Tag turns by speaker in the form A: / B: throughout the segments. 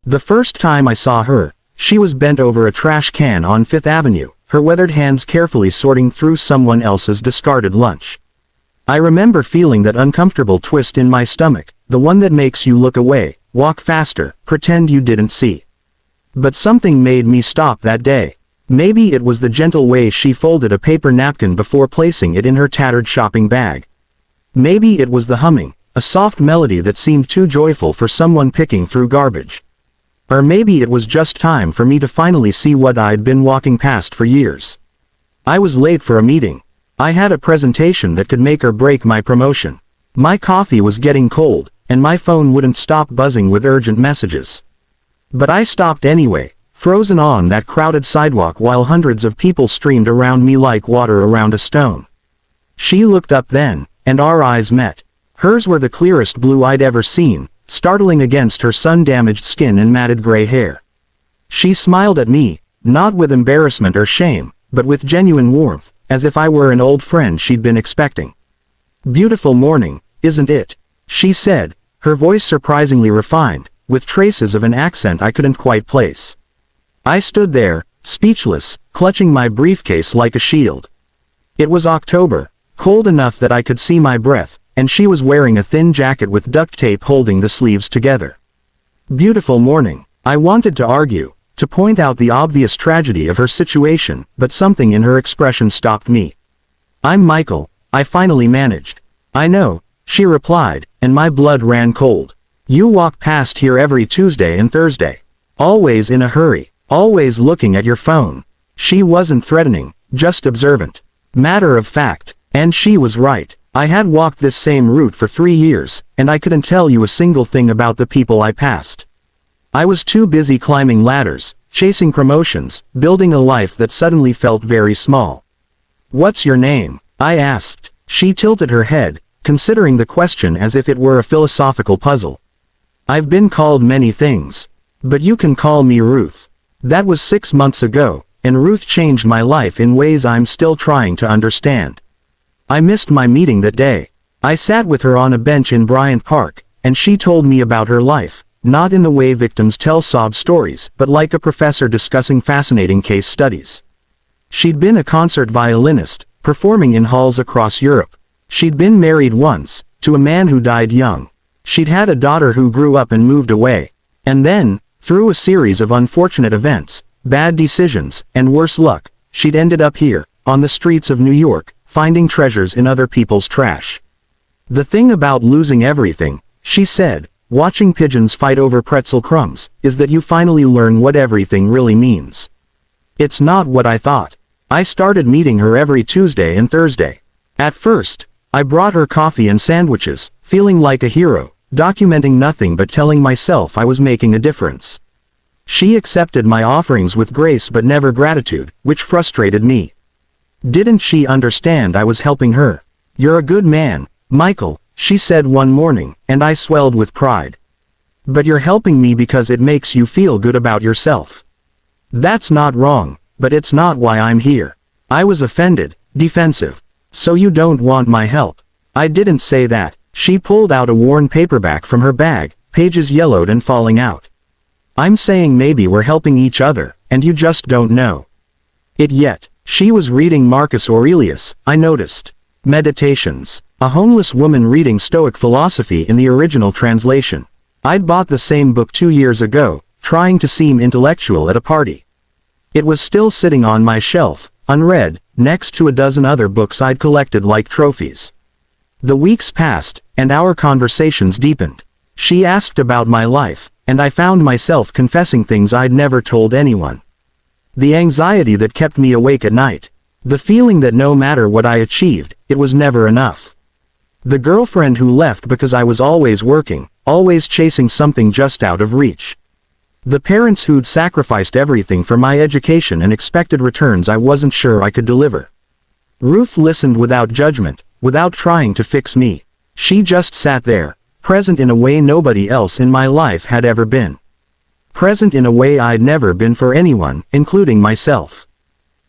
A: The first time I saw her, she was bent over a trash can on Fifth Avenue, her weathered hands carefully sorting through someone else's discarded lunch. I remember feeling that uncomfortable twist in my stomach, the one that makes you look away, walk faster, pretend you didn't see. But something made me stop that day. Maybe it was the gentle way she folded a paper napkin before placing it in her tattered shopping bag. Maybe it was the humming, a soft melody that seemed too joyful for someone picking through garbage. Or maybe it was just time for me to finally see what I'd been walking past for years. I was late for a meeting. I had a presentation that could make or break my promotion. My coffee was getting cold, and my phone wouldn't stop buzzing with urgent messages. But I stopped anyway, frozen on that crowded sidewalk while hundreds of people streamed around me like water around a stone. She looked up then, and our eyes met. Hers were the clearest blue I'd ever seen, startling against her sun-damaged skin and matted gray hair. She smiled at me, not with embarrassment or shame, but with genuine warmth, as if I were an old friend she'd been expecting. "Beautiful morning, isn't it?" she said, her voice surprisingly refined, with traces of an accent I couldn't quite place. I stood there, speechless, clutching my briefcase like a shield. It was October, cold enough that I could see my breath, and she was wearing a thin jacket with duct tape holding the sleeves together. "Beautiful morning." I wanted to argue, to point out the obvious tragedy of her situation, but something in her expression stopped me. "I'm Michael," I finally managed. "I know," she replied, and my blood ran cold. "You walk past here every Tuesday and Thursday. Always in a hurry, always looking at your phone." She wasn't threatening, just observant. Matter of fact, and she was right. I had walked this same route for 3 years, and I couldn't tell you a single thing about the people I passed. I was too busy climbing ladders, chasing promotions, building a life that suddenly felt very small. "What's your name?" I asked. She tilted her head, considering the question as if it were a philosophical puzzle. "I've been called many things. But you can call me Ruth." That was 6 months ago, and Ruth changed my life in ways I'm still trying to understand. I missed my meeting that day. I sat with her on a bench in Bryant Park, and she told me about her life, not in the way victims tell sob stories, but like a professor discussing fascinating case studies. She'd been a concert violinist, performing in halls across Europe. She'd been married once, to a man who died young. She'd had a daughter who grew up and moved away. And then, through a series of unfortunate events, bad decisions, and worse luck, she'd ended up here, on the streets of New York, finding treasures in other people's trash. "The thing about losing everything," she said, watching pigeons fight over pretzel crumbs, "is that you finally learn what everything really means." It's not what I thought. I started meeting her every Tuesday and Thursday. At first, I brought her coffee and sandwiches, feeling like a hero, documenting nothing but telling myself I was making a difference. She accepted my offerings with grace but never gratitude, which frustrated me. Didn't she understand I was helping her? "You're a good man, Michael," she said one morning, and I swelled with pride. "But you're helping me because it makes you feel good about yourself." That's not wrong, but it's not why I'm here. I was offended, defensive. "So you don't want my help?" I didn't say that. She pulled out a worn paperback from her bag, pages yellowed and falling out. "I'm saying maybe we're helping each other, and you just don't know it yet." She was reading Marcus Aurelius, I noticed. Meditations. A homeless woman reading Stoic philosophy in the original translation. I'd bought the same book 2 years ago, trying to seem intellectual at a party. It was still sitting on my shelf, unread, next to a dozen other books I'd collected like trophies. The weeks passed, and our conversations deepened. She asked about my life, and I found myself confessing things I'd never told anyone. The anxiety that kept me awake at night. The feeling that no matter what I achieved, it was never enough. The girlfriend who left because I was always working, always chasing something just out of reach. The parents who'd sacrificed everything for my education and expected returns I wasn't sure I could deliver. Ruth listened without judgment, without trying to fix me. She just sat there, present in a way nobody else in my life had ever been. Present in a way I'd never been for anyone, including myself.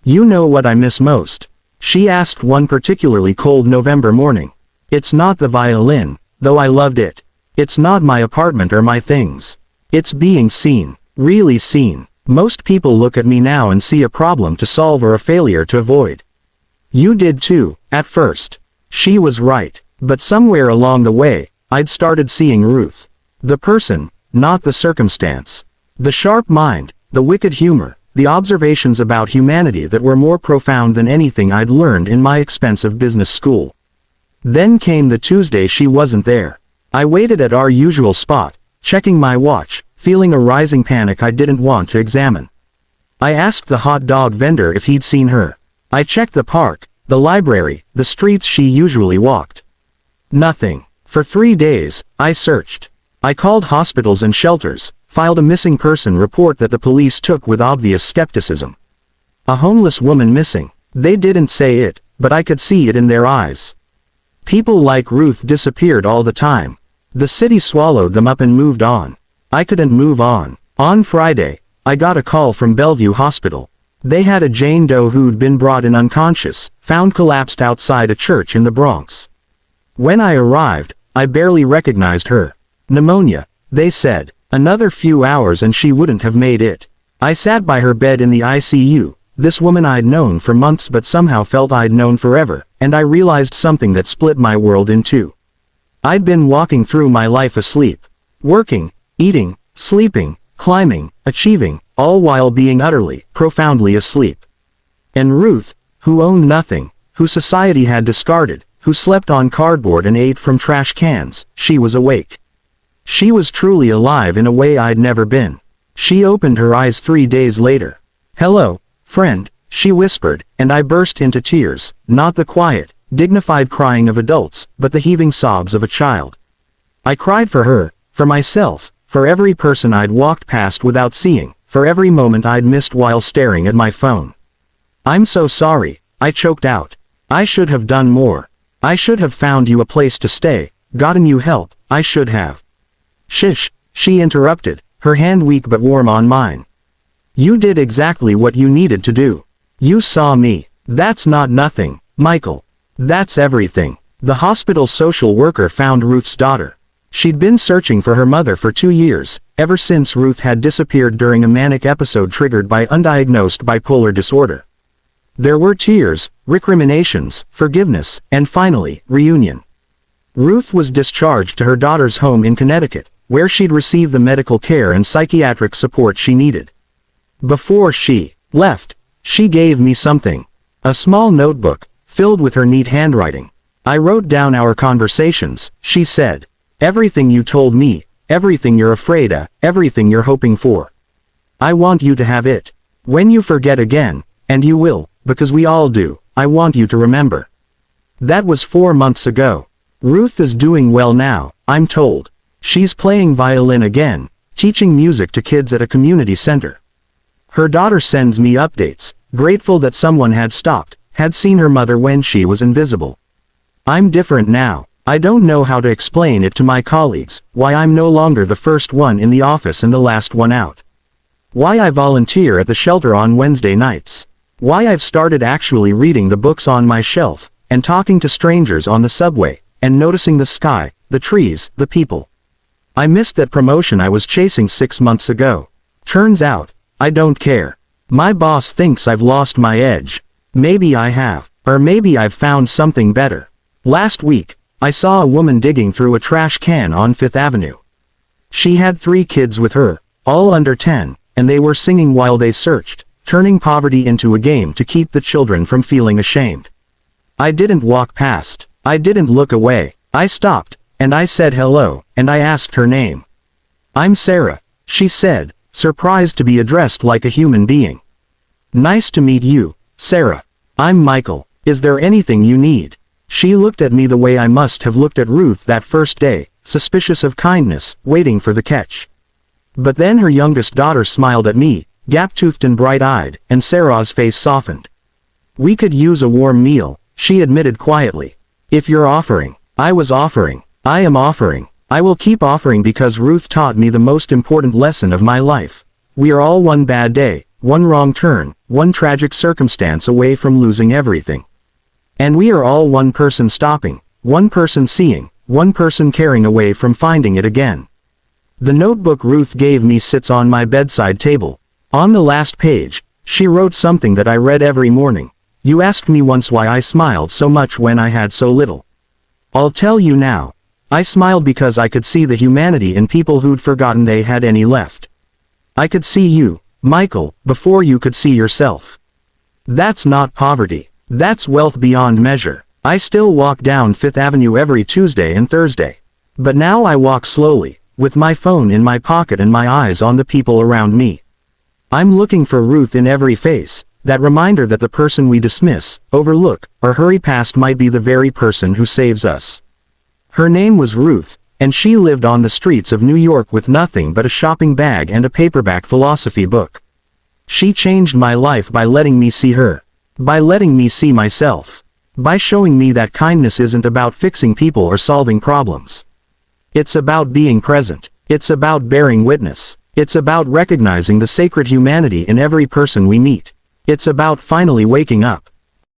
A: "You know what I miss most?" she asked one particularly cold November morning. "It's not the violin, though I loved it. It's not my apartment or my things. It's being seen. Really seen. Most people look at me now and see a problem to solve or a failure to avoid. You did too, at first. She was right. But somewhere along the way, I'd started seeing Ruth. The person, not the circumstance. The sharp mind, the wicked humor, the observations about humanity that were more profound than anything I'd learned in my expensive business school. Then came the Tuesday she wasn't there. I waited at our usual spot, checking my watch, feeling a rising panic I didn't want to examine. I asked the hot dog vendor if he'd seen her. I checked the park, the library, the streets she usually walked. Nothing. For 3 days, I searched. I called hospitals and shelters, filed a missing person report that the police took with obvious skepticism. A homeless woman missing. They didn't say it, but I could see it in their eyes. People like Ruth disappeared all the time. The city swallowed them up and moved on. I couldn't move on. On Friday, I got a call from Bellevue Hospital. They had a Jane Doe who'd been brought in unconscious, found collapsed outside a church in the Bronx. When I arrived, I barely recognized her. Pneumonia, they said. Another few hours and she wouldn't have made it. I sat by her bed in the ICU, this woman I'd known for months but somehow felt I'd known forever, and I realized something that split my world in two. I'd been walking through my life asleep. Working, eating, sleeping, climbing, achieving, all while being utterly, profoundly asleep. And Ruth, who owned nothing, who society had discarded, who slept on cardboard and ate from trash cans, she was awake. She was truly alive in a way I'd never been. She opened her eyes 3 days later. "Hello, friend," she whispered, and I burst into tears, not the quiet, dignified crying of adults, but the heaving sobs of a child. I cried for her, for myself, for every person I'd walked past without seeing, for every moment I'd missed while staring at my phone. "I'm so sorry," I choked out. "I should have done more. I should have found you a place to stay, gotten you help, I should have." "Shish," she interrupted, her hand weak but warm on mine. "You did exactly what you needed to do. You saw me. That's not nothing, Michael. That's everything." The hospital social worker found Ruth's daughter. She'd been searching for her mother for 2 years, ever since Ruth had disappeared during a manic episode triggered by undiagnosed bipolar disorder. There were tears, recriminations, forgiveness, and finally, reunion. Ruth was discharged to her daughter's home in Connecticut, where she'd receive the medical care and psychiatric support she needed. Before she left, she gave me something. A small notebook, filled with her neat handwriting. I wrote down our conversations, she said. Everything you told me, everything you're afraid of, everything you're hoping for. I want you to have it. When you forget again, and you will, because we all do, I want you to remember. That was 4 months ago. Ruth is doing well now, I'm told. She's playing violin again, teaching music to kids at a community center. Her daughter sends me updates, grateful that someone had stopped, had seen her mother when she was invisible. I'm different now. I don't know how to explain it to my colleagues, why I'm no longer the first one in the office and the last one out. Why I volunteer at the shelter on Wednesday nights. Why I've started actually reading the books on my shelf, and talking to strangers on the subway, and noticing the sky, the trees, the people. I missed that promotion I was chasing 6 months ago. Turns out, I don't care. My boss thinks I've lost my edge. Maybe I have, or maybe I've found something better. Last week, I saw a woman digging through a trash can on 5th Avenue. She had 3 kids with her, all under 10, and they were singing while they searched, turning poverty into a game to keep the children from feeling ashamed. I didn't walk past. I didn't look away. I stopped, and I said hello, and I asked her name. I'm Sarah, she said, surprised to be addressed like a human being. Nice to meet you, Sarah. I'm Michael. Is there anything you need? She looked at me the way I must have looked at Ruth that first day, suspicious of kindness, waiting for the catch. But then her youngest daughter smiled at me, gap-toothed and bright-eyed, and Sarah's face softened. We could use a warm meal, she admitted quietly. If you're offering. I was offering. I am offering. I will keep offering because Ruth taught me the most important lesson of my life. We are all one bad day, one wrong turn, one tragic circumstance away from losing everything. And we are all one person stopping, one person seeing, one person caring away from finding it again. The notebook Ruth gave me sits on my bedside table. On the last page, she wrote something that I read every morning. You asked me once why I smiled so much when I had so little. I'll tell you now. I smiled because I could see the humanity in people who'd forgotten they had any left. I could see you, Michael, before you could see yourself. That's not poverty. That's wealth beyond measure. I still walk down Fifth Avenue every Tuesday and Thursday. But now I walk slowly, with my phone in my pocket and my eyes on the people around me. I'm looking for Ruth in every face, that reminder that the person we dismiss, overlook, or hurry past might be the very person who saves us. Her name was Ruth, and she lived on the streets of New York with nothing but a shopping bag and a paperback philosophy book. She changed my life by letting me see her. By letting me see myself. By showing me that kindness isn't about fixing people or solving problems. It's about being present. It's about bearing witness. It's about recognizing the sacred humanity in every person we meet. It's about finally waking up.